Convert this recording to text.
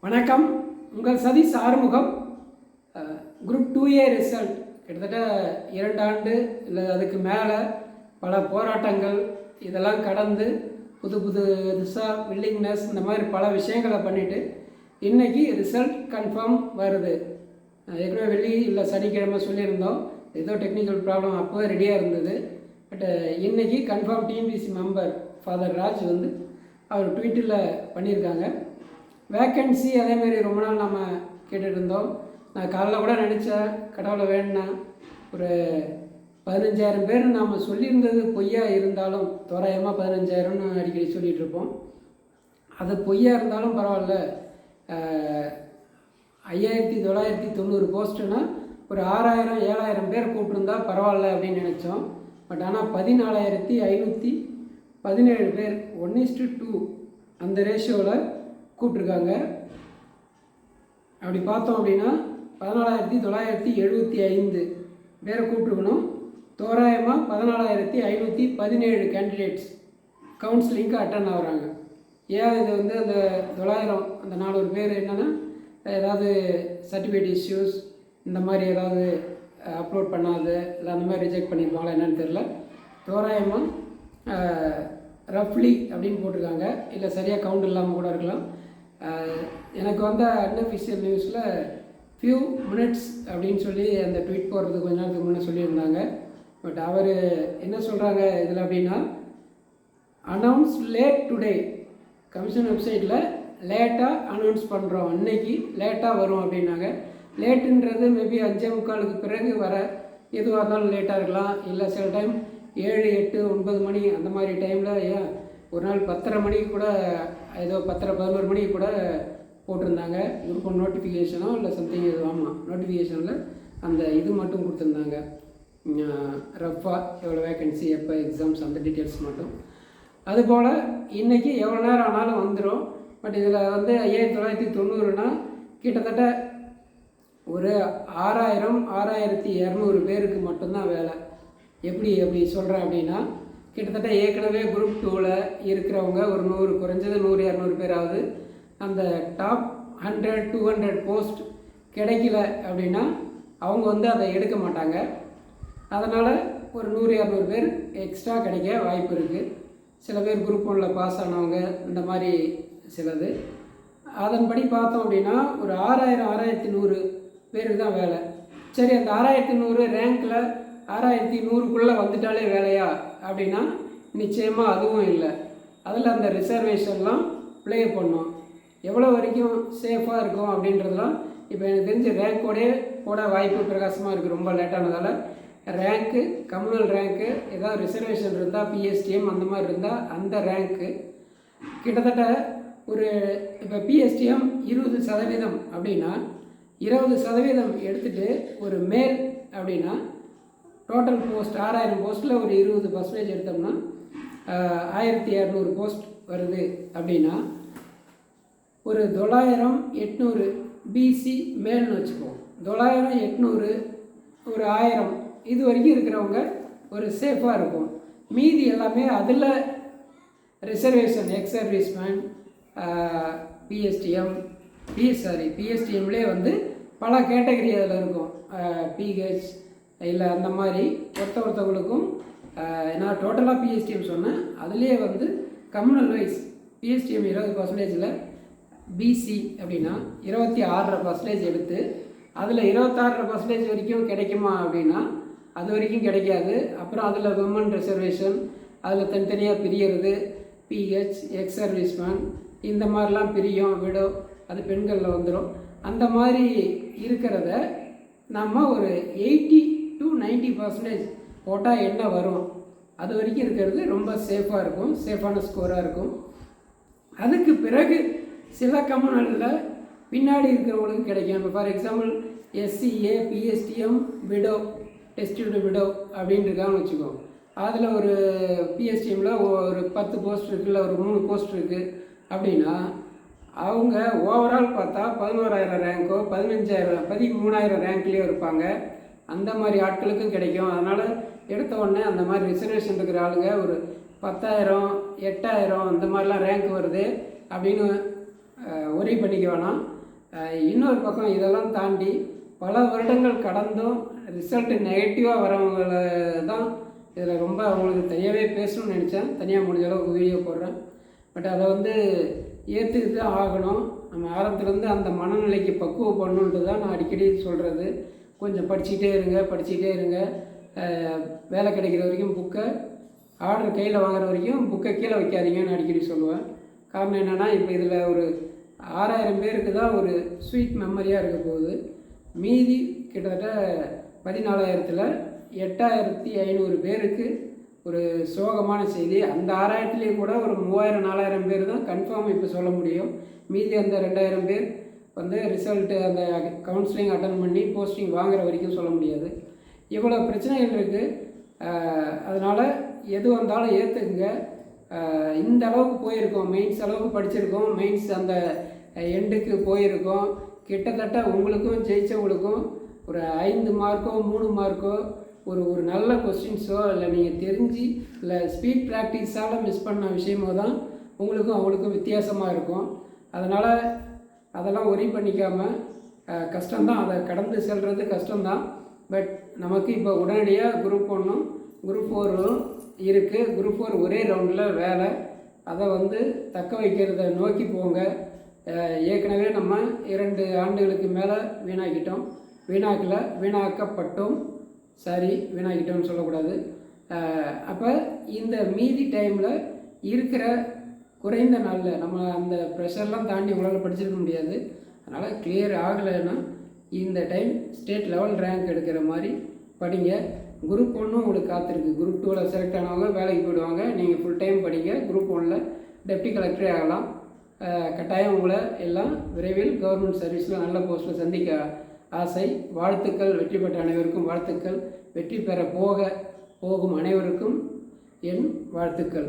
வணக்கம். உங்கள் Satish Arumugam. Group 2A result கிட்டத்தட்ட 2 ஆண்டு இல்லை அதுக்கு மேலே பல போராட்டங்கள் இதெல்லாம் கடந்து புதுசாக வில்லிங்னஸ் இந்த மாதிரி பல விஷயங்களை பண்ணிவிட்டு இன்றைக்கி ரிசல்ட் கன்ஃபார்ம் வருது. ஏற்கனவே வெள்ளி இல்லை சனிக்கிழமை சொல்லியிருந்தோம், ஏதோ டெக்னிக்கல் ப்ராப்ளம் அப்போவே ரெடியாக இருந்தது. பட் இன்றைக்கி confirm TNPSC member father Raj அவர் ட்வீட்டில் பண்ணியிருக்காங்க. வேக்கன்சி அதேமாரி ரொம்ப நாள் நம்ம கேட்டுட்டு இருந்தோம். நான் காலைல கூட நினச்சேன், கடவுளை வேணுன்னா ஒரு 15,000 பேர் நாம் சொல்லியிருந்தது பொய்யா இருந்தாலும், தோராயமாக 15,000ன்னு அடிக்கடி சொல்லிகிட்ருப்போம். அது பொய்யா இருந்தாலும் பரவாயில்ல, 5,990 போஸ்ட்டுன்னா ஒரு 6,000 7,000 பேர் கூப்பிட்டுருந்தா பரவாயில்ல அப்படின்னு நினச்சோம். பட் ஆனால் 14,517 பேர் 1:2 அந்த ரேஷியோவில் கூப்பிட்ருக்காங்க. அப்படி பார்த்தோம் அப்படின்னா 14,975 பேரை கூப்பிட்ருக்கணும். தோராயமாக 14,517 கேண்டிடேட்ஸ் கவுன்சிலிங்க்கு அட்டன் ஆகுறாங்க. ஏன் இது அந்த 900 அந்த 400 பேர் என்னென்னா ஏதாவது சர்டிஃபிகேட் இஷ்யூஸ் இந்த மாதிரி ஏதாவது அப்லோட் பண்ணாது இல்லை அந்த மாதிரி ரிஜெக்ட் பண்ணியிருப்பாங்களா என்னென்னு தெரில. தோராயமாக ரஃப்லி அப்படின்னு போட்டிருக்காங்க. இல்லை சரியாக கவுண்ட் இல்லாமல் கூட இருக்கலாம். எனக்கு அன்அஃபிஷியல் நியூஸில் ஃபியூ மினிட்ஸ் அப்படின்னு சொல்லி அந்த ட்வீட் போடுறதுக்கு கொஞ்ச நேரத்துக்கு முன்னே சொல்லியிருந்தாங்க. பட் அவர் என்ன சொல்கிறாங்க இதில் அப்படின்னா, அனௌன்ஸ் லேட் டுடே, கமிஷன் வெப்சைட்டில் லேட்டாக அனௌன்ஸ் பண்ணுறோம், அன்னைக்கு லேட்டாக வரும் அப்படின்னாங்க. லேட்டுன்றது மேபி 5:45 பிறகு வர எதுவாக இருந்தாலும் லேட்டாக இருக்கலாம். இல்லை சில டைம் 7, 8, 9 மணி அந்த மாதிரி டைமில், ஏன் ஒரு நாள் 10:30 மணிக்கு கூட, ஏதோ 10:30 11 மணிக்கு கூட போட்டிருந்தாங்க. குரூப் 1 நோட்டிஃபிகேஷனோ இல்லை சம்திங் எதுவும். ஆமாம், நோட்டிஃபிகேஷனில் அந்த இது மட்டும் கொடுத்துருந்தாங்க, ரஃபாக எவ்வளோ வேக்கன்சி, எப்போ எக்ஸாம்ஸ், அந்த டீட்டெயில்ஸ் மட்டும். அதுபோல் இன்றைக்கி எவ்வளோ நேரம் ஆனாலும் வந்துடும். பட் இதில் 5,990னா கிட்டத்தட்ட ஒரு 6,200 பேருக்கு மட்டும்தான் வேலை. எப்படி சொல்கிறேன் அப்படின்னா, கிட்டத்தட்ட ஏற்கனவே குரூப் 2ல் இருக்கிறவங்க ஒரு 100, குறைஞ்சது 100-200 பேராவது அந்த டாப் 100-200 போஸ்ட் கிடைக்கல அப்படின்னா அவங்க அதை எடுக்க மாட்டாங்க. அதனால் ஒரு 100-200 பேர் எக்ஸ்ட்ரா கிடைக்க வாய்ப்பு இருக்குது. சில பேர் குரூப் 1ல் பாஸ் ஆனவங்க இந்த மாதிரி சிலது. அதன்படி பார்த்தோம் அப்படின்னா ஒரு 6,100 பேருக்கு தான் வேலை. சரி, அந்த 6,100 ரேங்கில் 6,100க்குள்ளே வந்துட்டாலே வேலையா அப்படின்னா நிச்சயமாக அதுவும் இல்லை. அதில் அந்த ரிசர்வேஷன்லாம் ப்ளே பண்ணோம். எவ்வளோ வரைக்கும் சேஃபாக இருக்கும் அப்படின்றதுலாம் இப்போ எனக்கு தெரிஞ்ச ரேங்கோடே போட வாய்ப்பு பிரகாசமாக இருக்குது. ரொம்ப லேட்டானதால் ரேங்க்கு, கம்யூனல் ரேங்க்கு, ஏதாவது ரிசர்வேஷன் இருந்தால், பிஎஸ்டிஎம் அந்த மாதிரி இருந்தால் அந்த ரேங்க்கு கிட்டத்தட்ட ஒரு, இப்போ பிஎஸ்டிஎம் 20% அப்படின்னா 20% எடுத்துகிட்டு ஒரு மேல் அப்படின்னா டோட்டல் போஸ்ட் 6,000 போஸ்ட்டில் ஒரு 20% எடுத்தோம்னா 1,200 போஸ்ட் வருது. அப்படின்னா ஒரு 900-800 பிசி மேல்னு வச்சுக்குவோம். 900-800 ஒரு 1000 இது வரைக்கும் இருக்கிறவங்க ஒரு சேஃபாக இருக்கும். மீதி எல்லாமே அதில் ரிசர்வேஷன், எக்ஸ் சர்வீஸ்மேன், பிஎஸ்டிஎம்லேயே பல கேட்டகரி அதில் இருக்கும். பிஹெச் இல்லை அந்த மாதிரி ஒருத்தவங்களுக்கும் நான் டோட்டலாக பிஎஸ்டிஎம் சொன்னேன். அதுலேயே கம்யூனல் வைஸ் பிஎஸ்டிஎம் 20%, பிசி அப்படின்னா 26% எடுத்து அதில் 26% வரைக்கும் கிடைக்குமா அப்படின்னா அது வரைக்கும் கிடைக்காது. அப்புறம் அதில் விமன் ரிசர்வேஷன், அதில் தனித்தனியாக பிரியறது, பிஹெச், எக்ஸ் சர்வீஸ்மேன் இந்த மாதிரிலாம் பிரியும். விடோ அது பெண்களில் வந்துடும். அந்த மாதிரி இருக்கிறத நம்ம ஒரு 80-90% போட்டால் என்ன வரும், அது வரைக்கும் இருக்கிறது ரொம்ப சேஃபாக இருக்கும், சேஃபான ஸ்கோராக இருக்கும். அதுக்கு பிறகு சில கம்யூனலில் பின்னாடி இருக்கிறவங்களுக்கு கிடைக்கும். இப்போ for example SCA, PSTM, widow, destitute widow அப்படின்னு இருக்கான்னு வச்சுக்கோங்க. அதில் ஒரு பிஎஸ்டிஎம்மில் ஒரு 10 போஸ்ட் இருக்குது, இல்லை ஒரு 3 போஸ்ட் இருக்குது அப்படின்னா அவங்க ஓவரால் பார்த்தா 11,000 ரேங்கோ 15,000 13,000 ரேங்க்லேயோ இருப்பாங்க. அந்த மாதிரி ஆட்களுக்கும் கிடைக்கும். அதனால் எடுத்த உடனே அந்த மாதிரி ரிசர்வேஷன் இருக்கிற ஆளுங்க ஒரு 10,000 8,000 அந்த மாதிரிலாம் ரேங்க் வருது அப்படின்னு ஒரே பண்ணிக்க வேணாம். இன்னொரு பக்கம் இதெல்லாம் தாண்டி பல வருடங்கள் கடந்தும் ரிசல்ட்டு நெகட்டிவாக வரவங்கள தான் இதில் ரொம்ப அவங்களுக்கு தனியாகவே பேசணும்னு நினச்சேன். தனியாக முடிஞ்ச அளவுக்கு வீடியோ போடுறேன். பட் அதை வந்து ஏற்றுக்கிட்டு தான் ஆகணும். நம்ம ஆரம்பத்துலேருந்து அந்த மனநிலைக்கு பக்குவப்படணுன்ட்டு தான் நான் அடிக்கடி சொல்கிறது. கொஞ்சம் படிச்சுக்கிட்டே இருங்க. வேலை கிடைக்கிற வரைக்கும் புக்கை ஆர்டர் கையில் வாங்குற வரைக்கும் புக்கை கீழே வைக்காதீங்கன்னு அடிக்கடி சொல்லுவேன். காரணம் என்னென்னா, இப்போ இதில் ஒரு 6000 பேருக்கு தான் ஒரு ஸ்வீட் மெமரியாக இருக்க போகுது. மீதி கிட்டத்தட்ட 14,000ல் 8,500 பேருக்கு ஒரு சோகமான செய்தி. அந்த 6,000லேயும் கூட ஒரு 3,000-4,000 பேர் தான் கன்ஃபார்ம் இப்போ சொல்ல முடியும். மீதி அந்த 2,000 பேர் வந்து ரிசல்ட்டு அந்த கவுன்சிலிங் அட்டன் பண்ணி போஸ்டிங் வாங்குற வரைக்கும் சொல்ல முடியாது. இவ்வளோ பிரச்சனைகள் இருக்குது. அதனால் எது வந்தாலும் ஏற்றுக்குங்க. இந்த அளவுக்கு போயிருக்கோம், மெயின்ஸ் அளவுக்கு படிச்சிருக்கோம், மெயின்ஸ் அந்த எண்டுக்கு போயிருக்கோம். கிட்டத்தட்ட உங்களுக்கும் ஜெயித்தவங்களுக்கும் ஒரு 5 மார்க்கோ 3 மார்க்கோ ஒரு நல்ல கொஸ்டின்ஸோ இல்லை நீங்கள் தெரிஞ்சு இல்லை ஸ்பீட் ப்ராக்டிஸால் மிஸ் பண்ண விஷயமோ தான் உங்களுக்கும் அவங்களுக்கும் வித்தியாசமாக இருக்கும். அதனால் அதெல்லாம் ஒரி பண்ணிக்காமல் கஷ்டம்தான், அதை கடந்து செல்வது கஷ்டம்தான். பட் நமக்கு இப்போ உடனடியாக குரூப் 1ம் குரூப் 4ம் இருக்குது. குரூப் 4 ஒரே ரவுண்டில் வேலை. அதை வந்து தக்க வைக்கிறத நோக்கி போங்க. ஏற்கனவே நம்ம 2 ஆண்டுகளுக்கு மேலே வீணாக்கப்பட்டோம். வீணாக்கிட்டோம்னு சொல்லக்கூடாது. அப்போ இந்த மீதி டைமில் இருக்கிற குறைந்த நாளில் நம்ம அந்த ப்ரெஷர்லாம் தாண்டி உங்களால் படிச்சிருக்க முடியாது. அதனால் கிளியர் ஆகலைன்னா இந்த டைம் ஸ்டேட் லெவல் ரேங்க் எடுக்கிற மாதிரி படிங்க. குரூப் 1 உங்களுக்கு காத்திருக்கு. குரூப் 2ல் செலக்ட் ஆனவங்க வேலைக்கு போயிடுவாங்க. நீங்கள் ஃபுல் டைம் படிங்க. குரூப் 1ல் டெப்டி கலெக்டரே ஆகலாம். கட்டாயம் உங்களை எல்லாம் விரைவில் கவர்மெண்ட் சர்வீஸில் நல்ல போஸ்ட்டில் சந்திக்க ஆசை. வாழ்த்துக்கள். வெற்றி பெற்ற அனைவருக்கும் வாழ்த்துக்கள். வெற்றி பெற போகும் அனைவருக்கும் என் வாழ்த்துக்கள்.